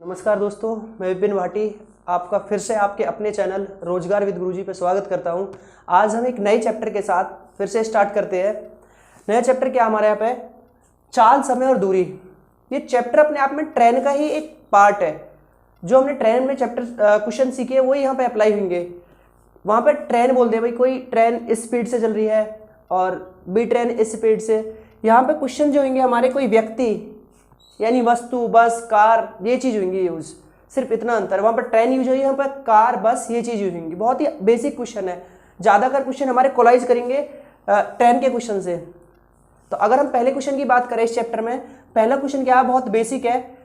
नमस्कार दोस्तों, मैं विपिन भाटी आपका फिर से आपके अपने चैनल रोजगार विद गुरुजी पे स्वागत करता हूं। आज हम एक नए चैप्टर के साथ फिर से स्टार्ट करते हैं। नया चैप्टर क्या हमारे यहाँ पे चाल, समय और दूरी। ये चैप्टर अपने आप में ट्रेन का ही एक पार्ट है। जो हमने ट्रेन में चैप्टर क्वेश्चन सीखे वही यहाँ पे अप्लाई होंगे। वहाँ पे ट्रेन बोल दे भाई, कोई ट्रेन इस स्पीड से चल रही है और बी ट्रेन इस स्पीड से। यहाँ पे क्वेश्चन जो होंगे हमारे, कोई व्यक्ति यानी वस्तु, बस, कार, ये चीज़ होंगी यूज़। सिर्फ इतना अंतर, वहाँ पर ट्रेन यूज हुई, यहाँ पर कार, बस, ये चीज़ यूज होंगी। बहुत ही बेसिक क्वेश्चन है। ज़्यादातर क्वेश्चन हमारे कोलाइज करेंगे ट्रेन के क्वेश्चन से। तो अगर हम पहले क्वेश्चन की बात करें इस चैप्टर में, पहला क्वेश्चन क्या है, बहुत बेसिक है।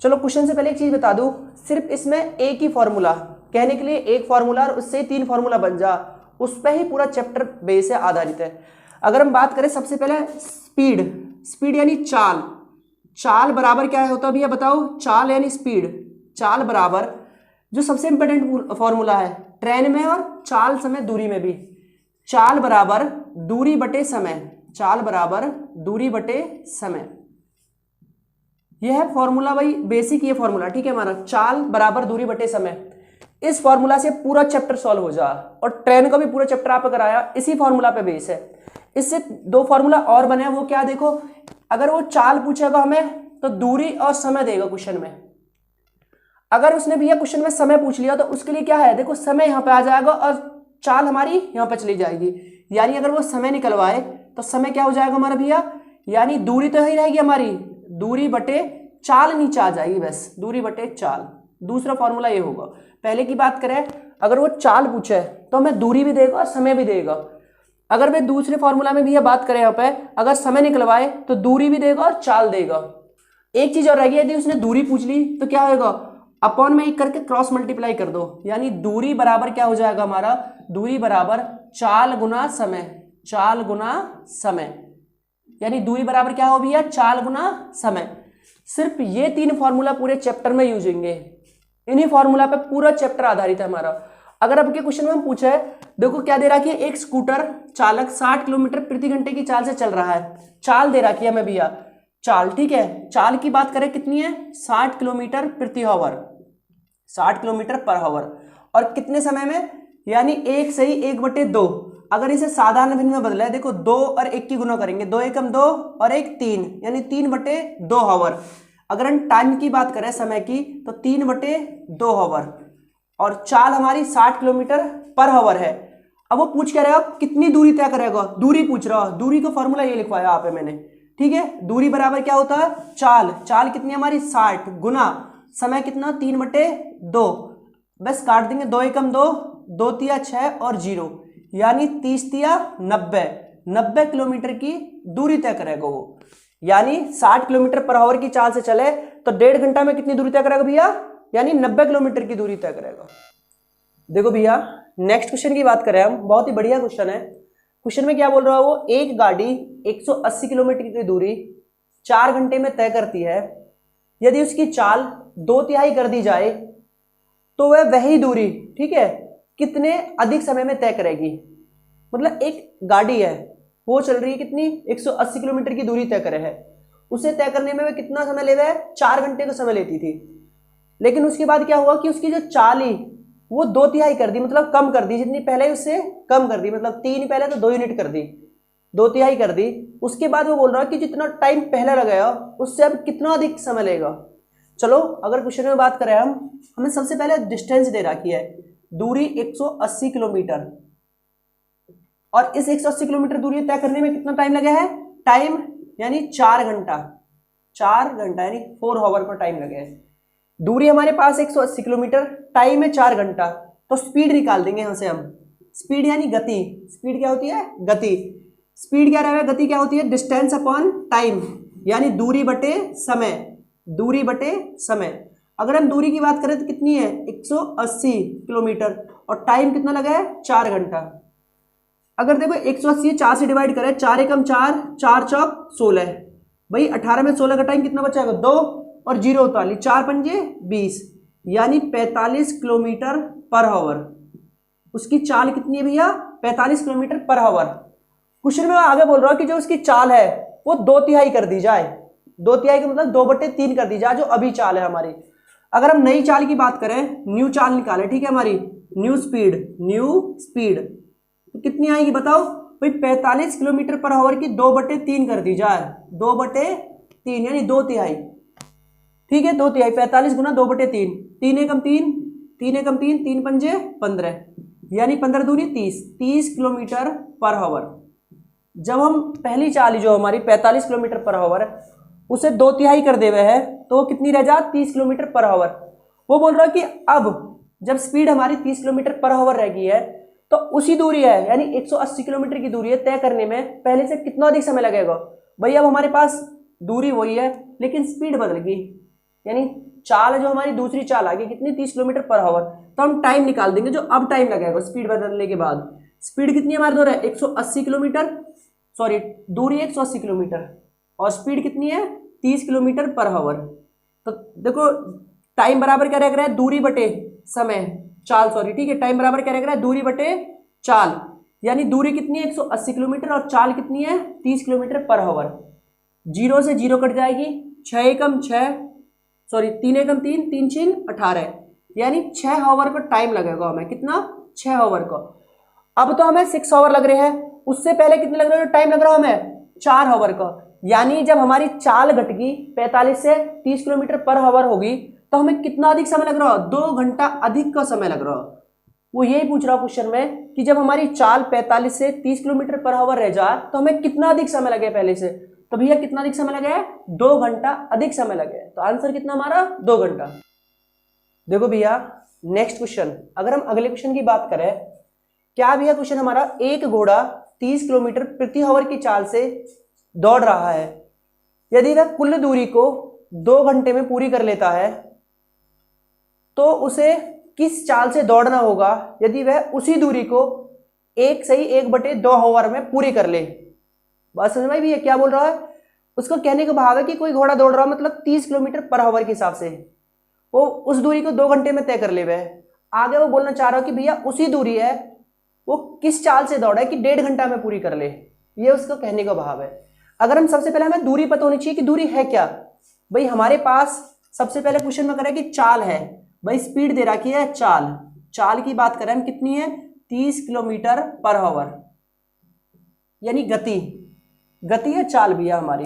चलो क्वेश्चन से पहले एक चीज़ बता दूँ, सिर्फ इसमें एक ही फॉर्मूला, कहने के लिए एक फार्मूला और उससे 3 फार्मूला बन जा, उस पर ही पूरा चैप्टर बेस है, आधारित है। अगर हम बात करें सबसे पहले स्पीड यानी चाल। चाल बराबर क्या होता है भैया बताओ? चाल यानी स्पीड। चाल बराबर जो सबसे इंपॉर्टेंट फॉर्मूला है ट्रेन में और चाल समय दूरी में भी, चाल बराबर दूरी बटे समय। चाल बराबर दूरी बटे समय, यह है फॉर्मूला भाई, बेसिक ये फॉर्मूला, ठीक है हमारा। चाल बराबर दूरी बटे समय, इस फॉर्मूला से पूरा चैप्टर सॉल्व हो जा। और ट्रेन का भी पूरा चैप्टर आपको कराया इसी फॉर्मूला पे बेस है। इससे 2 फॉर्मूला और बने, वो क्या देखो, अगर वो चाल पूछेगा हमें तो दूरी और समय देगा क्वेश्चन में। अगर उसने भैया क्वेश्चन में समय पूछ लिया तो उसके लिए क्या है, देखो समय यहाँ पे आ जाएगा और चाल हमारी यहाँ पे चली जाएगी। यानी अगर वो समय निकलवाए तो समय क्या हो जाएगा हमारा भैया, यानी दूरी तो ही रहेगी हमारी, दूरी बटे चाल नीचे आ जाएगी, बस दूरी बटे चाल। दूसरा फॉर्मूला ये होगा। पहले की बात करें, अगर वो चाल पूछे तो हमें दूरी भी देगा और समय भी देगा। अगर वे दूसरे फॉर्मूला में भी बात करें यहाँ पे, अगर समय निकलवाए तो दूरी भी देगा और चाल देगा। एक चीज और रहेगी, यदि उसने दूरी पूछ ली तो क्या होगा, अपॉन में 1 करके क्रॉस मल्टीप्लाई कर दो, यानी दूरी बराबर क्या हो जाएगा हमारा, दूरी बराबर चाल गुना समय। चाल गुना समय, यानी दूरी बराबर क्या हो भैया, चाल गुना समय। सिर्फ ये 3 फॉर्मूला पूरे चैप्टर में यूज होंगे। इन्हीं फॉर्मूला पे पूरा चैप्टर आधारित है हमारा। अगर आपके क्वेश्चन में हम पूछे, देखो क्या दे रखी है, एक स्कूटर चालक 60 किलोमीटर प्रति घंटे की चाल से चल रहा है। चाल दे रखी है हमें भैया, चाल, ठीक है। चाल की बात करें कितनी है, 60 किलोमीटर प्रति आवर, 60 किलोमीटर पर आवर, और कितने समय में, यानी 1 सही 1/2। अगर इसे साधारण भिन्न में बदला है, देखो 2 और 1 की गुना करेंगे, 2 एकम 2 और 1 3, यानी 3/2 आवर। अगर हम टाइम की बात करें, समय की, तो 3/2 आवर, और चाल हमारी 60 किलोमीटर पर आवर है। अब वो पूछ क्या रहेगा, कितनी दूरी तय करेगा, दूरी पूछ रहा है। दूरी का फॉर्मूला ये लिखवाया यहाँ पे मैंने, ठीक है। दूरी बराबर क्या होता है, चाल। चाल कितनी हमारी 60 गुना समय कितना, 3/2, बस काट देंगे, 2 एकम 2, 2 तिया 6 और 0, यानी 30 तिया 90 किलोमीटर की दूरी तय करेगा वो। यानी 60 किलोमीटर पर आवर की चाल से चले तो 1.5 घंटा में कितनी दूरी तय करेगा भैया, यानी 90 किलोमीटर की दूरी तय करेगा। देखो भैया नेक्स्ट क्वेश्चन की बात करें हम, बहुत ही बढ़िया क्वेश्चन है। क्वेश्चन में क्या बोल रहा है वो, एक गाड़ी 180 किलोमीटर की दूरी 4 घंटे में तय करती है। यदि उसकी चाल 2/3 कर दी जाए तो वह वही दूरी, ठीक है, कितने अधिक समय में तय करेगी। मतलब एक गाड़ी है, वो चल रही है कितनी, 180 किलोमीटर की दूरी तय करे है, उसे तय करने में वह कितना समय ले रहा है, 4 घंटे का समय लेती थी। लेकिन उसके बाद क्या हुआ कि उसकी जो चाल ही वो 2/3 कर दी, मतलब कम कर दी, जितनी पहले उससे कम कर दी, मतलब 3 पहले तो 2 यूनिट कर दी, 2/3 कर दी। उसके बाद वो बोल रहा है कि जितना टाइम पहले लगाया उससे अब कितना अधिक समय लेगा। चलो अगर क्वेश्चन में बात करें हम, हमें सबसे पहले डिस्टेंस दे रखी है, दूरी 180 किलोमीटर, और इस 180 किलोमीटर दूरी तय करने में कितना टाइम लगा है, टाइम यानी 4 घंटा, 4 घंटा यानी 4 आवर का टाइम लगे है। दूरी हमारे पास 180 किलोमीटर, टाइम है 4 घंटा, तो स्पीड निकाल देंगे यहां से हम। स्पीड यानी गति, स्पीड क्या होती है, गति। स्पीड क्या रहेगा, गति क्या होती है, डिस्टेंस अपॉन टाइम, यानी दूरी बटे समय, दूरी बटे समय। अगर हम दूरी की बात करें तो कितनी है, 180 किलोमीटर, और टाइम कितना लगा है, 4 घंटा। अगर देखो 180 4 से डिवाइड करें, 4 एकम 4, 4 चौक 16, भाई 18 में 16 का टाइम कितना बचाएगा, 2 और 0 होता, 4 पंजे 20, यानी 45 किलोमीटर पर आवर। उसकी चाल कितनी है भैया, 45 किलोमीटर पर आवर। क्वेश्चन में आगे बोल रहा हूं कि जो उसकी चाल है वो 2/3 कर दी जाए, 2/3 का मतलब 2/3 कर दी जाए, जो अभी चाल है हमारी। अगर हम नई चाल की बात करें, न्यू चाल निकाले, ठीक है, हमारी न्यू स्पीड तो कितनी आएगी बताओ भाई, 45 किलोमीटर पर आवर की 2/3 कर दी जाए, 2/3 यानी 2/3, ठीक है, 2/3, 45 गुना 2/3, 3 एकम 3, 3 एकम 3, 3 पंजे 15, यानी 15 दूनी 30 किलोमीटर पर आवर। जब हम पहली चाल जो हमारी 45 किलोमीटर पर आवर उसे 2/3 कर दे हुए है तो कितनी रह जा, 30 किलोमीटर पर आवर। वो बोल रहा है कि अब जब स्पीड हमारी 30 किलोमीटर पर आवर रह गई है तो उसी दूरी है यानी 180 किलोमीटर की दूरी है तय करने में पहले से कितना अधिक समय लगेगा। भाई अब हमारे पास दूरी वही है लेकिन स्पीड बदल गई, यानी चाल जो हमारी दूसरी चाल आ गई कितनी, 30 किलोमीटर पर आवर। तो हम टाइम निकाल देंगे जो अब टाइम लगेगा स्पीड बदलने के बाद। स्पीड कितनी हमारी दूर है, 180 किलोमीटर, सॉरी दूरी 180 किलोमीटर और स्पीड कितनी है 30 किलोमीटर पर आवर। तो देखो टाइम बराबर क्या रह रहा है, दूरी बटे समय, चाल, सॉरी, ठीक है, टाइम बराबर क्या रह रहा है, दूरी बटे चाल, यानी दूरी कितनी है 180 किलोमीटर और चाल कितनी है 30 किलोमीटर पर आवर। 0 से 0 कट जाएगी, 6 एकम 6, सॉरी 3 एकम 3, 3 6 18, यानी 6 आवर का टाइम लगेगा हमें, कितना, 6 आवर का। अब तो हमें 6 आवर लग रहे हैं, उससे पहले कितने लग रहे हैं, टाइम लग रहा है हमें 4 आवर का। यानी जब हमारी चाल घट गई 45 से 30 किलोमीटर पर आवर होगी तो हमें कितना अधिक समय लग रहा है, 2 घंटा अधिक का समय लग रहा है। वो यही पूछ रहा क्वेश्चन में कि जब हमारी चाल 45 से 30 किलोमीटर पर आवर रह जाए तो हमें कितना अधिक समय लगे पहले से। तो भैया कितना अधिक समय लगे, 2 घंटा अधिक समय लगे। तो आंसर कितना हमारा, 2 घंटा। देखो भैया नेक्स्ट क्वेश्चन, अगर हम अगले क्वेश्चन की बात करें, क्या भैया क्वेश्चन हमारा, एक घोड़ा 30 किलोमीटर प्रति आवर की चाल से दौड़ रहा है, यदि वह कुल दूरी को 2 घंटे में पूरी कर लेता है तो उसे किस चाल से दौड़ना होगा यदि वह उसी दूरी को 1/2 आवर में पूरी कर ले। बात समझ में भी है क्या बोल रहा है, उसको कहने का भाव है कि कोई घोड़ा दौड़ रहा है मतलब 30 किलोमीटर पर आवर के हिसाब से, वो उस दूरी को 2 घंटे में तय कर ले वह। आगे वो बोलना चाह रहा है कि भैया उसी दूरी है वो किस चाल से दौड़ा है कि 1.5 घंटा में पूरी कर ले, ये उसको कहने का भाव है। अगर हम सबसे पहले हमें दूरी पता होनी चाहिए कि दूरी है क्या। भाई हमारे पास सबसे पहले क्वेश्चन में करें कि चाल है, भाई स्पीड दे रखी है, चाल की बात करें हम कितनी है, 30 किलोमीटर पर आवर, यानी गति है चाल भैया हमारी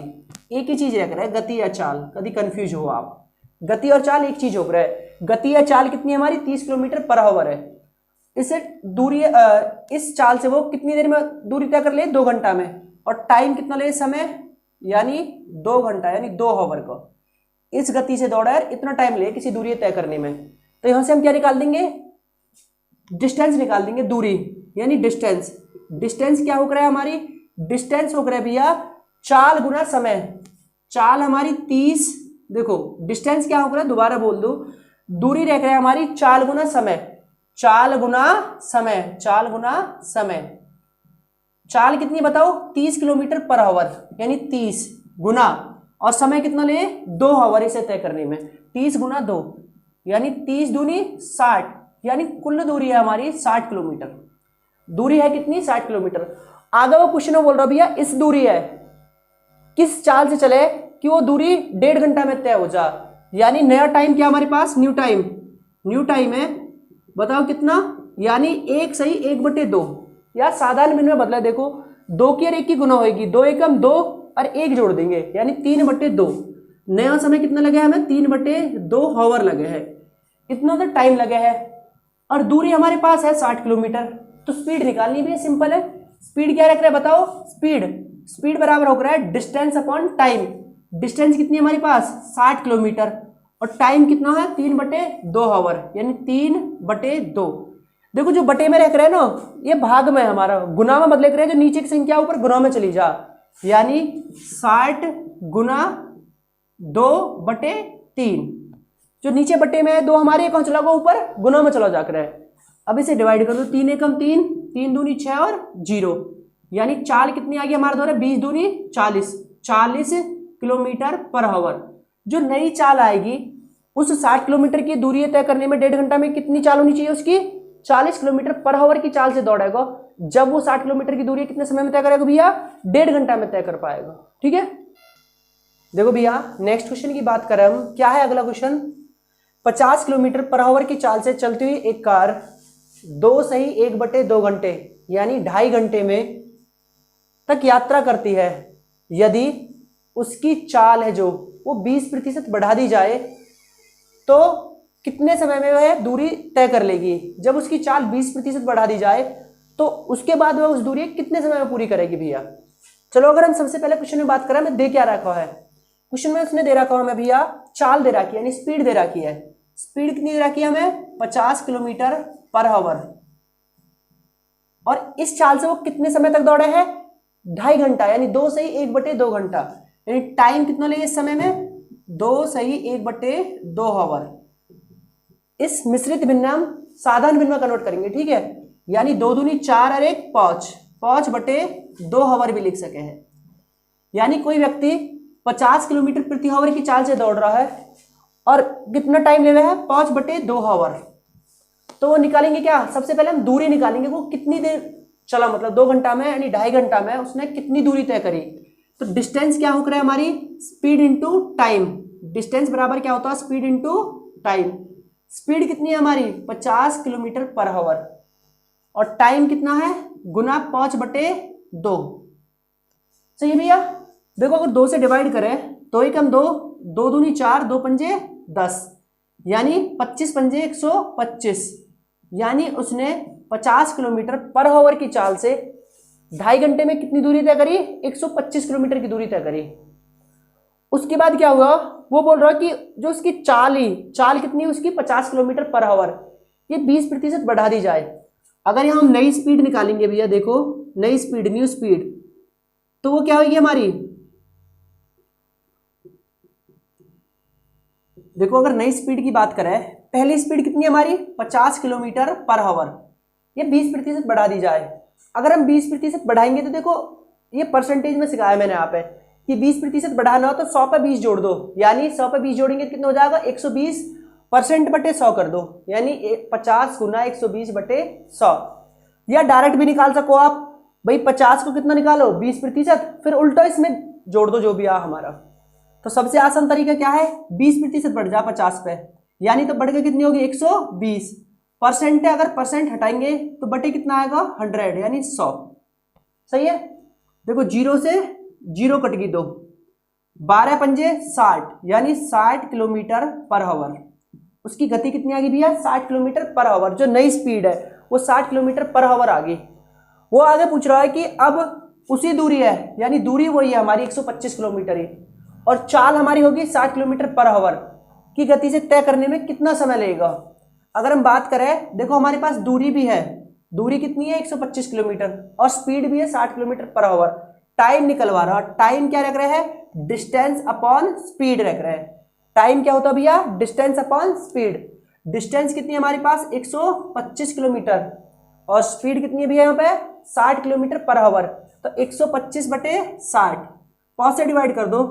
एक ही चीज रख रहा है, गति या चाल, कभी कंफ्यूज हो आप, गति और चाल एक चीज हो रहा है। गति या चाल कितनी है हमारी, 30 किलोमीटर पर आवर है। इससे दूरी इस चाल से वो कितनी देर में दूरी तय कर ले, 2 घंटा में, और टाइम कितना ले, समय, यानी 2 घंटा यानी 2 आवर का। इस गति से दौड़ा है, इतना टाइम ले किसी दूरी तय करने में। तो यहां से हम क्या निकाल देंगे, डिस्टेंस निकाल देंगे, दूरी यानी डिस्टेंस। डिस्टेंस क्या हो रहा है हमारी, डिस्टेंस हो रहा है भैया चाल गुना समय। चाल हमारी 30, देखो डिस्टेंस क्या हो रहा है, दोबारा बोल दो, दूरी रह रहा है हमारी चाल गुना समय, चाल गुना समय, चाल गुना समय। चाल कितनी बताओ, 30 किलोमीटर पर आवर, यानी 30 गुना, और समय कितना ले, 2 आवर इसे तय करने में, 30 गुना 2 यानी 30 दूनी 60, यानी कुल दूरी है हमारी 60 किलोमीटर। दूरी है कितनी, 60 किलोमीटर। आगे वो क्वेश्चन बोल रहा भैया इस दूरी है किस चाल से चले कि वो दूरी 1.5 घंटा में तय हो जा, यानी नया टाइम क्या हमारे पास, न्यू टाइम है, बताओ कितना, यानी 1/2 या साधारण मिनट में बदला, देखो 2 की और 1 की गुना होगी, 2 एकम 2 और 1 जोड़ देंगे यानी 3/2। नया समय कितना लगे हमें, 3/2 आवर लगे हैं, इतना तो टाइम लगे है। और दूरी हमारे पास है 60 किलोमीटर, तो स्पीड निकालनी भी है, सिंपल है। स्पीड क्या रख रहा है बताओ, स्पीड बराबर हो रहा है डिस्टेंस अपॉन टाइम। डिस्टेंस कितनी है हमारे पास, 60 किलोमीटर, और टाइम कितना है, 3/2 आवर, यानी 3/2। देखो जो बटे में रख रहे हैं ना, ये भाग में हमारा गुना में बदले कर रहे हैं, जो नीचे की संख्या ऊपर गुना में चली जा, यानी 60 गुना 2/3। जो नीचे बटे में है 2 हमारे कौन चला गया, ऊपर गुना में चला जाकर है। अब इसे डिवाइड कर दो, 3 एकम 3, 3 दूनी 6 और 0, यानी चाल कितनी आ गई हमारे द्वारा, 20 दूनी 40 किलोमीटर पर आवर। जो नई चाल आएगी उस 60 किलोमीटर की दूरी तय करने में 1.5 घंटा में कितनी चाल होनी चाहिए उसकी, 40 किलोमीटर पर आवर की चाल से दौड़ेगा। जब वो 60 किलोमीटर की दूरी कितने समय में तय करेगा भैया, 1.5 घंटा में तय कर पाएगा। ठीक है, देखो भैया नेक्स्ट क्वेश्चन की बात करें हम, क्या है अगला क्वेश्चन, 50 किलोमीटर पर आवर की चाल से चलती हुई एक कार 2 - 1/2 घंटे यानी 2.5 घंटे में तक यात्रा करती है। यदि उसकी चाल है जो वो 20% बढ़ा दी जाए तो कितने समय में वह दूरी तय कर लेगी? जब उसकी चाल 20% बढ़ा दी जाए तो उसके बाद वह उस दूरी कितने समय में पूरी करेगी भैया? चलो अगर हम सबसे पहले क्वेश्चन में बात करें, हमें दे क्या रखा है क्वेश्चन में? उसने दे रखा है हमें भैया चाल दे रखी है, यानी स्पीड दे रखी है। स्पीड कितनी दे रखी है हमें? 50 किलोमीटर पर आवर। और इस चाल से वो कितने समय तक दौड़े हैं? 2.5 घंटा, यानी 2 - 1/2 घंटा, यानी टाइम कितना लगे इस समय में? 2 - 1/2 आवर। इस मिश्रित भिन्न हम साधारण भिन्न में कन्वर्ट करेंगे, ठीक है? यानी 2 दूनी 4 और 1 5, 5/2 आवर भी लिख सके हैं। यानी कोई व्यक्ति 50 किलोमीटर प्रति आवर की चाल से दौड़ रहा है और कितना टाइम ले रहा है? 5/2 आवर। तो वो निकालेंगे क्या? सबसे पहले हम दूरी निकालेंगे, वो कितनी देर चला, मतलब 2 घंटा में यानी 2.5 घंटा में उसने कितनी दूरी तय करी। तो डिस्टेंस क्या हो रहा है हमारी? Speed into time. डिस्टेंस बराबर क्या होता है? Speed into time. स्पीड कितनी है हमारी? 50 किलोमीटर पर आवर और टाइम कितना है? गुना 5/2। सही है भैया? देखो अगर 2 से डिवाइड करें तो 1 - 2, 2 दूनी 4, 2 पंजे 10, यानी 25 पंजे 125, यानी उसने 50 किलोमीटर पर आवर की चाल से 2.5 घंटे में कितनी दूरी तय करी? 125 किलोमीटर की दूरी तय करी। उसके बाद क्या हुआ? वो बोल रहा है कि जो उसकी चाल कितनी है उसकी? 50 किलोमीटर पर आवर, ये 20% बढ़ा दी जाए। अगर यहाँ हम नई स्पीड निकालेंगे भैया, देखो नई स्पीड, न्यू स्पीड, तो वो क्या होगी हमारी? देखो अगर नई स्पीड की बात करें, पहली स्पीड कितनी है हमारी? 50 किलोमीटर पर आवर, ये 20% बढ़ा दी जाए। अगर हम 20% बढ़ाएंगे तो देखो ये परसेंटेज में सिखाया मैंने यहाँ पे कि 20% बढ़ाना हो तो 100 पे 20 जोड़ दो, यानी 100 पे 20 जोड़ेंगे तो कितना हो जाएगा? 120%/100 कर दो, यानी 50 गुना 120/100। या डायरेक्ट भी निकाल सको आप भाई, 50 को कितना निकालो? 20%, फिर उल्टा इसमें जोड़ दो जो भी आ हमारा। तो सबसे आसान तरीका क्या है? 20% बढ़ जा 50 पे, यानी तो बढ़ के कितनी होगी? 120 परसेंट है, अगर परसेंट हटाएंगे तो बटे कितना आएगा? 100, यानी 100। सही है? देखो 0 से 0 कट गई 2, 12 पंजे 60, यानी 60 किलोमीटर पर आवर। उसकी गति कितनी आ गई भैया? 60 किलोमीटर पर आवर। जो नई स्पीड है वो 60 किलोमीटर पर आवर आ गई। वो आगे पूछ रहा है कि अब उसी दूरी है, यानी दूरी वही है हमारी 125 किलोमीटर ही, और चाल हमारी होगी 60 किलोमीटर पर आवर की गति से तय करने में कितना समय लगेगा। अगर हम बात करें, देखो हमारे पास दूरी भी है, दूरी कितनी है? 125 किलोमीटर, और स्पीड भी है 60 किलोमीटर पर आवर। टाइम निकलवा रहा, टाइम क्या रख रहे हैं? डिस्टेंस अपॉन स्पीड रख रहे हैं। टाइम क्या होता है भैया? Distance upon speed. डिस्टेंस कितनी है हमारे पास? 125 किलोमीटर, और स्पीड कितनी है भैया यहाँ पे? 60 किलोमीटर पर आवर। तो 125/60, 5 से डिवाइड कर दो,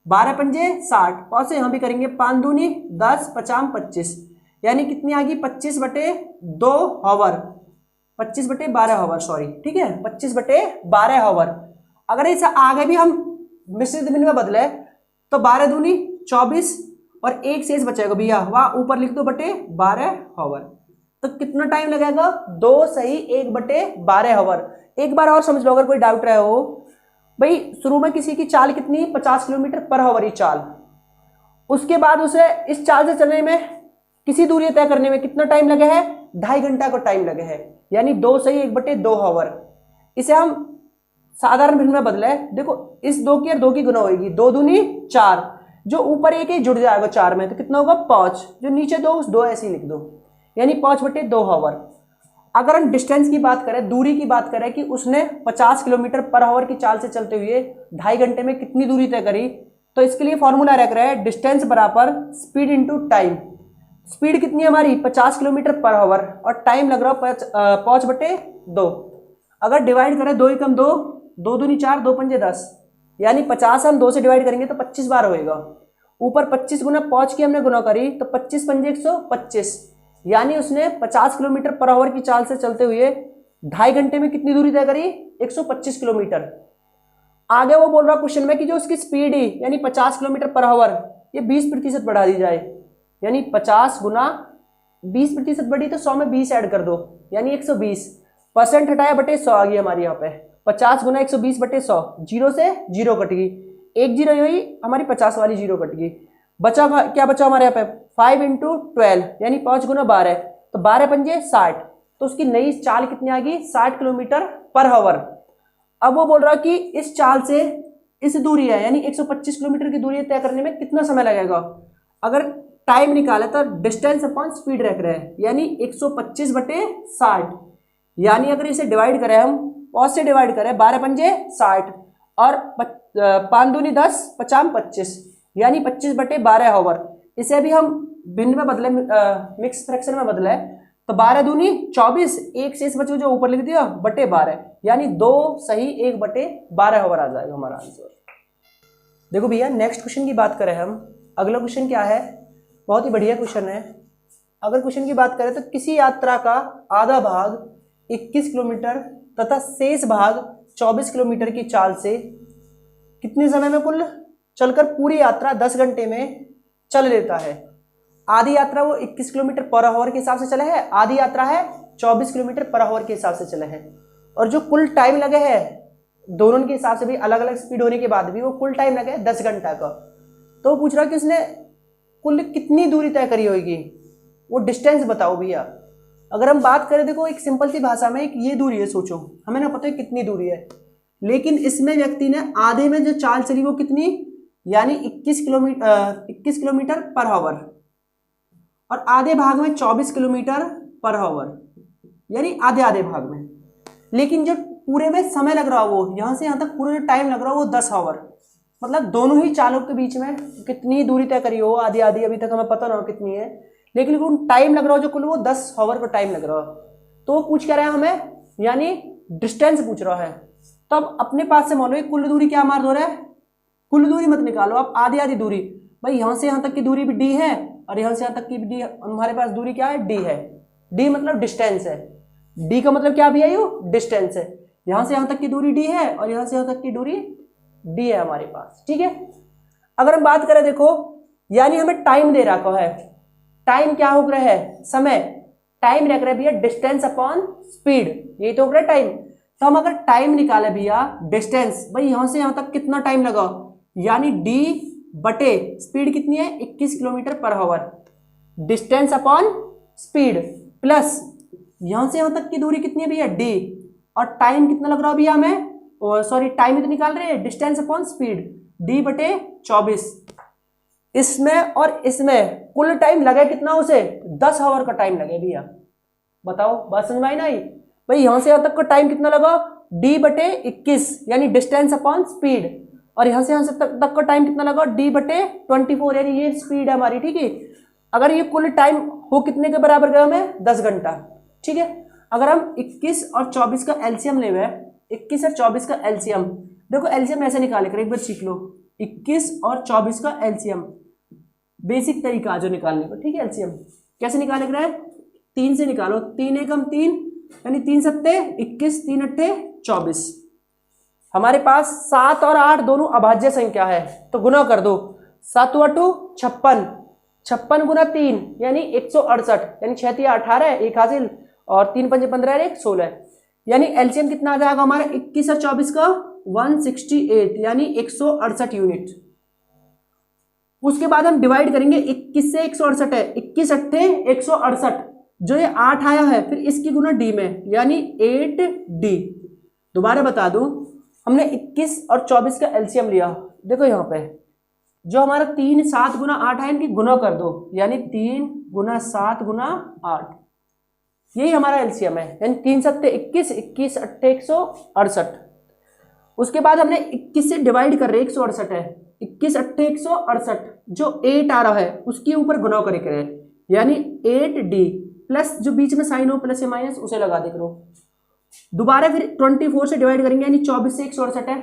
12 पंजे 60, 5 से यहाँ भी करेंगे, 5 दूनी 10, 50 25, यानी कितनी आ गई? 25/2 आवर, 25/12 आवर, सॉरी, ठीक है, 25/12 आवर। अगर इसे आगे भी हम मिश्रित भिन्न में बदले तो 12 दूनी 24 और 1 शेष बचेगा भैया, वहां ऊपर लिख दो /12 आवर। तो कितना टाइम लगेगा? 2 सही 1/12 आवर। एक बार और समझ लो अगर कोई डाउट रहे हो भाई, शुरू में किसी की चाल कितनी? 50 किलोमीटर पर आवर ही चाल, उसके बाद उसे इस चाल से चलने में किसी दूरी तय करने में कितना टाइम लगे है? 2.5 घंटा को टाइम लगे है, यानी 2 सही 1/2 आवर। इसे हम साधारण भिन्न में बदले, देखो इस 2 की और 2 की गुना होगी, 2 दूनी 4, जो ऊपर एक ही जुड़ जाएगा 4 में, तो कितना होगा? 5, जो नीचे 2 उस 2 ऐसे ही लिख दो, यानी 5/2 आवर। अगर हम डिस्टेंस की बात करें, दूरी की बात करें कि उसने 50 किलोमीटर पर आवर की चाल से चलते हुए 2.5 घंटे में कितनी दूरी तय करी, तो इसके लिए फॉर्मूला रख रहे हैं डिस्टेंस बराबर स्पीड इंटू टाइम। स्पीड कितनी है हमारी? 50 किलोमीटर पर आवर, और टाइम लग रहा है 5/2। अगर डिवाइड करें 2 एकम 2, 2 दूनी 4, 2 पंजे 10, यानी 50 हम 2 से डिवाइड करेंगे तो 25 बार होएगा। ऊपर 25 गुना 5 की हमने गुना करी तो 25 पंजे 125, यानी उसने 50 किलोमीटर पर आवर की चाल से चलते हुए 2.5 घंटे में कितनी दूरी तय करी? 125 किलोमीटर। आगे वो बोल रहा क्वेश्चन में कि जो उसकी स्पीड है यानी 50 किलोमीटर पर आवर, ये 20% बढ़ा दी जाए। यानी 50 गुना 20% बढ़ी तो 100 में 20 ऐड कर दो यानी 120। परसेंट हटाया बटे 100 आ गई हमारी यहाँ पे। 50 गुना 120 बटे 100, जीरो से जीरो कट गई, एक जीरो हुई हमारी 50 वाली जीरो कट गई। बचा क्या बचा हमारे यहाँ पे 5 × 12 यानी 5 गुना 12, तो 12 पंजे 60, तो उसकी नई चाल कितनी आ गई 60 किलोमीटर पर आवर। अब वो बोल रहा कि इस चाल से इस दूरी है यानी 125 किलोमीटर की दूरी तय करने में कितना समय लगेगा। अगर टाइम निकाले तो डिस्टेंस अपॉन स्पीड रख रहे हैं यानी 125 बटे 60, यानी अगर इसे डिवाइड करें हम 5 से डिवाइड करें 12 पंजे 60 और 5 दूनी 10 50 25 यानी 25 बटे 12 आवर। इसे भी हम भिन्न में बदले मिक्स फ्रैक्शन में बदले तो 12 दूनी 24, एक शेष बचे जो ऊपर लिख दिया बटे 12 यानी 2 सही 1 बटे 12 आवर आ जाएगा हमारा आंसर। देखो भैया नेक्स्ट क्वेश्चन की बात करें हम, अगला क्वेश्चन क्या है, बहुत ही बढ़िया क्वेश्चन है। अगर क्वेश्चन की बात करें तो किसी यात्रा का आधा भाग 21 किलोमीटर तथा शेष भाग 24 किलोमीटर की चाल से कितने समय में कुल चलकर पूरी यात्रा 10 घंटे में चल लेता है। आधी यात्रा वो 21 किलोमीटर पर आवर के हिसाब से चले है, आधी यात्रा है 24 किलोमीटर पर आवर के हिसाब से चले हैं, और जो कुल टाइम लगे है दोनों के हिसाब से भी अलग अलग स्पीड होने के बाद भी वो कुल टाइम लगे 10 घंटा का। तो पूछ रहा कि उसने कुल कितनी दूरी तय करी होगी, वो डिस्टेंस बताओ भैया। अगर हम बात करें देखो एक सिंपल सी भाषा में, एक ये दूरी है, सोचो हमें ना पता है कितनी दूरी है, लेकिन इसमें व्यक्ति ने आधे में जो चाल चली वो कितनी यानी 21 किलोमीटर पर आवर, और आधे भाग में 24 किलोमीटर पर आवर यानी आधे आधे भाग में। लेकिन जो पूरे में समय लग रहा वो यहाँ से यहाँ तक पूरा जो टाइम लग रहा वो 10 आवर, मतलब दोनों ही चालों के बीच में कितनी दूरी तय करी हो आधी आधी, अभी तक हमें पता ना हो कितनी है, लेकिन टाइम लग रहा हो जो कुल वो 10 आवर का टाइम लग रहा हो। तो वो पूछ क्या रहा है हमें, यानी डिस्टेंस पूछ रहा है। तो अब अपने पास से मान लो कुल दूरी क्या मार दो रहा है, कुल दूरी मत निकालो आप, आधी आधी दूरी। भाई यहाँ से यहाँ तक की दूरी भी डी है और यहाँ से यहाँ तक की भी डी, हमारे पास दूरी क्या है डी है, डी मतलब डिस्टेंस है, डी का मतलब क्या भी है यो डिस्टेंस है। यहाँ से यहाँ तक की दूरी डी है और यहाँ से यहाँ तक की दूरी डी है हमारे पास, ठीक है। अगर हम बात करें देखो यानी हमें टाइम दे रखा है, टाइम क्या हो रहा है समय, टाइम रख रहे भैया डिस्टेंस अपॉन स्पीड, यही तो हो रहा है टाइम। तो हम अगर टाइम निकाले भैया डिस्टेंस, भाई यहां से यहां तक कितना टाइम लगा यानी डी बटे स्पीड कितनी है 21 kilometre per hour, distance upon speed plus यहां से यहां तक की दूरी कितनी है भैया डी, और टाइम कितना लग रहा है भैया हमें, सॉरी टाइम ही तो निकाल रहे हैं डिस्टेंस अपॉन स्पीड डी बटे 24। इसमें और इसमें कुल टाइम लगे कितना उसे 10 आवर का टाइम लगे भैया, बताओ बात समझ में आई ना। भाई यहां से यहां तक का टाइम कितना लगा डी बटे 21 यानी डिस्टेंस अपॉन स्पीड, और यहां से यहां से तक का टाइम कितना लगा डी बटे 24 यानी ये स्पीड है हमारी, ठीक है। अगर ये कुल टाइम हो कितने के बराबर गया हमें 10 घंटा, ठीक है। अगर हम 21 और 24 का एलसीएम ले हुए, 21 और 24 का एलसीएम, देखो एलसीएम ऐसे निकाले कर एक बार सीख लो, 21 और 24 का एलसीएम बेसिक तरीका जो निकालने को, ठीक है। एलसीएम कैसे निकाले कर है, 3 से निकालो, 3 एकम 3 यानी 3 सत्ते 21, 3 अट्ठे 24। हमारे पास 7 और 8 दोनों अभाज्य संख्या है तो गुना कर दो, 7 8 56, 56 गुना 3 यानी 168 यानी 6 3 18 एक हासिल और 3 5 15 1 16 यानी एलसीएम कितना आ जाएगा हमारा 21 और 24 का 168 यानी 168 यूनिट। उसके बाद हम डिवाइड करेंगे 21 से 168 है, 21 अट्ठे 168, जो ये 8 आया है फिर इसकी गुना डी में यानी 8d। दोबारा बता दूं हमने 21 और 24 का एलसीएम लिया, देखो यहाँ पे जो हमारा 3 7 गुना 8 है इनकी गुना कर दो यानी 3 गुना 7 गुना 8, यही हमारा एलसीएम है यानी 3 सत्ते 21, 21 अट्ठे 168। उसके बाद हमने 21 से डिवाइड कर रहे 168 है, 21 अट्ठे 168 जो 8 आ रहा है उसके ऊपर गुना करे यानी 8d प्लस जो बीच में साइन हो प्लस या माइनस उसे लगा दे करो। दोबारा फिर 24 से डिवाइड करेंगे यानी 24 से 168 है,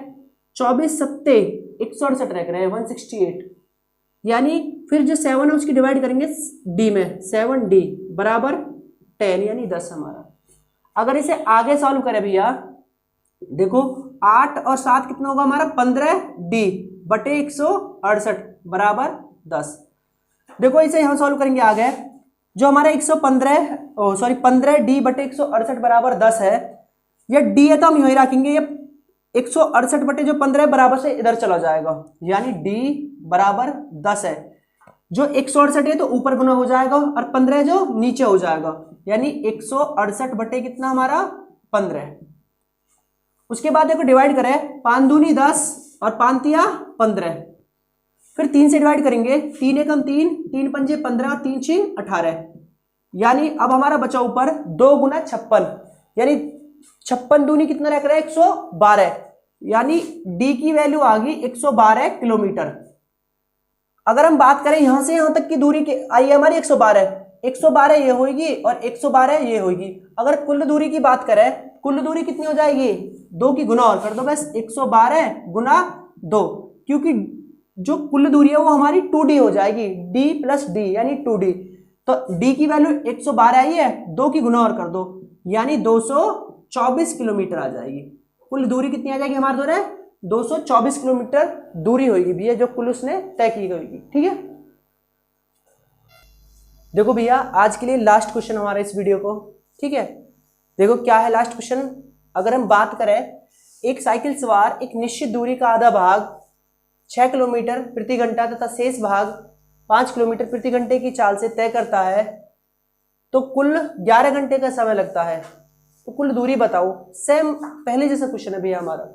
24 सत्ते 168 रख रहे हैं 168 यानी फिर जो 7 है उसकी डिवाइड करेंगे d में 7d बराबर 10 यानी 10 हमारा। अगर इसे आगे सॉल्व करें भैया देखो 8 और 7 कितना होगा हमारा 15d बटे 168 बराबर 10। देखो इसे यहाँ सॉल्व करेंगे आगे। जो हमारा 15 डी बटे 168 बराबर 10 है, ये डी है तो हम यही रखेंगे, ये 168 बटे जो 15 बराबर से इधर चला जाएगा, यानी डी बराबर 10 है। जो 168 है तो ऊपर गुना हो जाएगा और 15 जो नीचे हो जाएगा, यानी 168 बटे कितना हमारा 15। उसके बाद देखो डिवाइड करें, 5 दूनी 10 और 5 तिया 15, फिर 3 से डिवाइड करेंगे, 3 एकम 3, 3 पंजे 15 और 3 6 18, यानी अब हमारा बचा ऊपर 2 गुना 56, यानी 56 दूनी कितना रख रहा है 112, यानी डी की वैल्यू आ गई 112 किलोमीटर। अगर हम बात करें यहां से यहां तक की दूरी की आई हमारी 112 ये होगी और 112 ये होगी। अगर कुल दूरी की बात करें, कुल दूरी कितनी हो जाएगी, 2 की गुना और कर दो बस, 112 गुना 2, क्योंकि जो कुल दूरी है वो हमारी 2D हो जाएगी, D प्लस D यानी 2D। तो D की वैल्यू 112 आई है, 2 की गुना और कर दो, यानी 224 किलोमीटर आ जाएगी। कुल दूरी कितनी आ जाएगी हमारे द्वारा, 224 किलोमीटर दूरी होगी भैया, जो कुल उसने तय की गई। ठीक है, देखो भैया आज के लिए लास्ट क्वेश्चन हमारा इस वीडियो को। ठीक है, देखो क्या है लास्ट क्वेश्चन। अगर हम बात करें, एक साइकिल सवार एक निश्चित दूरी का आधा भाग 6 किलोमीटर प्रति घंटा तथा शेष भाग 5 किलोमीटर प्रति घंटे की चाल से तय करता है, तो कुल 11 घंटे का समय लगता है, तो कुल दूरी बताओ। सेम पहले जैसा क्वेश्चन है भैया हमारा।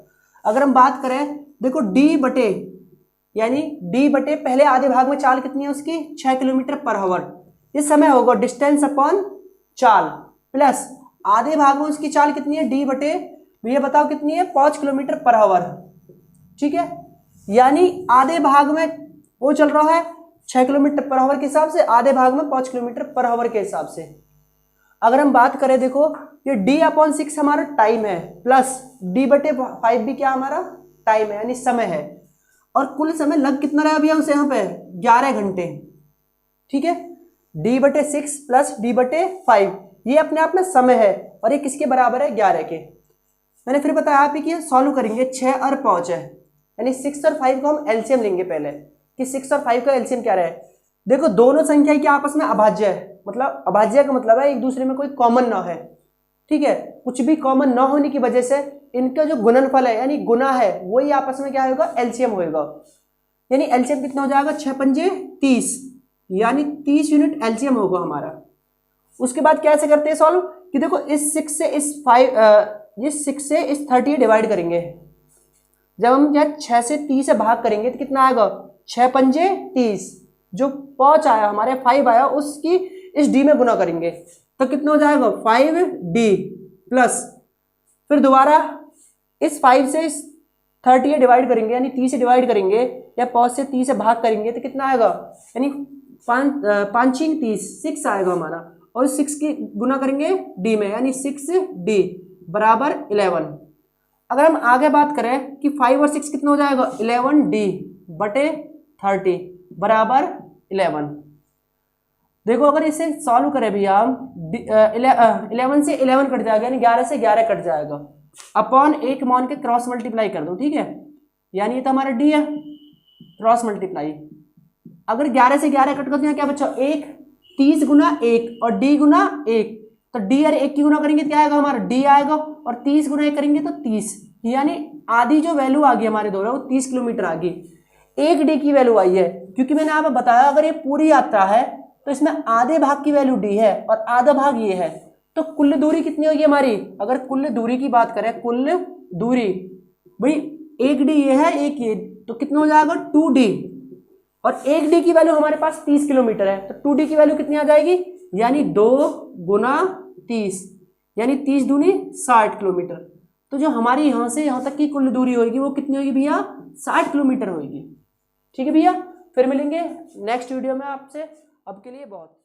अगर हम बात करें, देखो डी बटे पहले आधे भाग में चाल कितनी है उसकी 6 किलोमीटर पर आवर, ये समय होगा डिस्टेंस अपॉन चाल, प्लस आधे भाग में उसकी चाल कितनी है डी बटे भैया बताओ कितनी है 5 किलोमीटर पर आवर। ठीक है, यानी आधे भाग में वो चल रहा है 6 किलोमीटर पर आवर के हिसाब से, आधे भाग में 5 किलोमीटर पर आवर के हिसाब से। अगर हम बात करें, देखो ये d अपॉन 6 हमारा टाइम है, प्लस d बटे 5 भी क्या हमारा टाइम है यानी समय है, और कुल समय लग कितना रहा भैया उसे यहाँ पे 11 घंटे। ठीक है, d बटे 6 प्लस d बटे 5 ये अपने आप में समय है, और ये किसके बराबर है 11 के। मैंने फिर बताया आप कि सॉल्व करेंगे, 6 और 5 है, यानी 6 और 5 को हम एलसीएम लेंगे पहले, कि 6 और 5 का एलसीएम क्या रहे। देखो दोनों संख्या की आपस में अभाज्य है, मतलब अभाज्य का मतलब है एक दूसरे में कोई कॉमन ना है। ठीक है, कुछ भी कॉमन ना होने की वजह से इनका जो गुणनफल है यानी गुना है वही आपस में क्या होगा एलसीएम होगा, यानी एलसीएम कितना हो जाएगा 6 पंजे 30, यानी 30 यूनिट एलसीएम होगा हमारा। उसके बाद कैसे करते हैं सॉल्व, कि देखो इस 6 से इस 30 डिवाइड करेंगे, जब हम यह 6 से 30 से भाग करेंगे तो कितना आएगा 6 पंजे 30, जो 5 आया हमारे 5 आया उसकी इस डी में गुना करेंगे तो कितना हो जाएगा 5d, प्लस फिर दोबारा इस 5 से इस 30 डिवाइड करेंगे, यानी 30 से डिवाइड करेंगे या 5 से 30 से भाग करेंगे तो कितना आएगा, यानी 5 30 6 आएगा हमारा, और 6 की गुना करेंगे डी में, यानी 6d बराबर 11। अगर हम आगे बात करें कि 5 और 6 कितना हो जाएगा 11d बटे 30 बराबर 11। देखो अगर इसे सॉल्व करें भैया हम 11 से 11 कट जाएगा, यानी 11 से 11 कट जाएगा, अपॉन 1 मान के क्रॉस मल्टीप्लाई कर दो। ठीक है, यानी ये तो हमारा डी है, क्रॉस मल्टीप्लाई। अगर 11 से 11 कट कर क्या बच्चा 1, 30 गुना 1 और d गुना 1, तो d और 1 की गुना करेंगे क्या आएगा हमारा d आएगा, और 30 गुना 1 करेंगे तो 30, यानी आधी जो वैल्यू आ गई हमारे द्वारा वो 30 किलोमीटर आ गई। 1 d की वैल्यू आई है, क्योंकि मैंने आपको बताया अगर ये पूरी यात्रा है तो इसमें आधे भाग की वैल्यू d है और आधा भाग ये है, तो कुल दूरी कितनी होगी हमारी। अगर कुल दूरी की बात करें, कुल दूरी भाई 1d ये है, एक ये, तो कितना हो जाएगा 2d, और 1d की वैल्यू हमारे पास 30 किलोमीटर है, तो 2d की वैल्यू कितनी आ जाएगी, यानी 2 गुना 30, यानी 30 दूनी 60 किलोमीटर। तो जो हमारी यहाँ से यहाँ तक की कुल दूरी होगी वो कितनी होगी भैया 60 किलोमीटर होगी। ठीक है भैया, फिर मिलेंगे नेक्स्ट वीडियो में आपसे, अब के लिए बहुत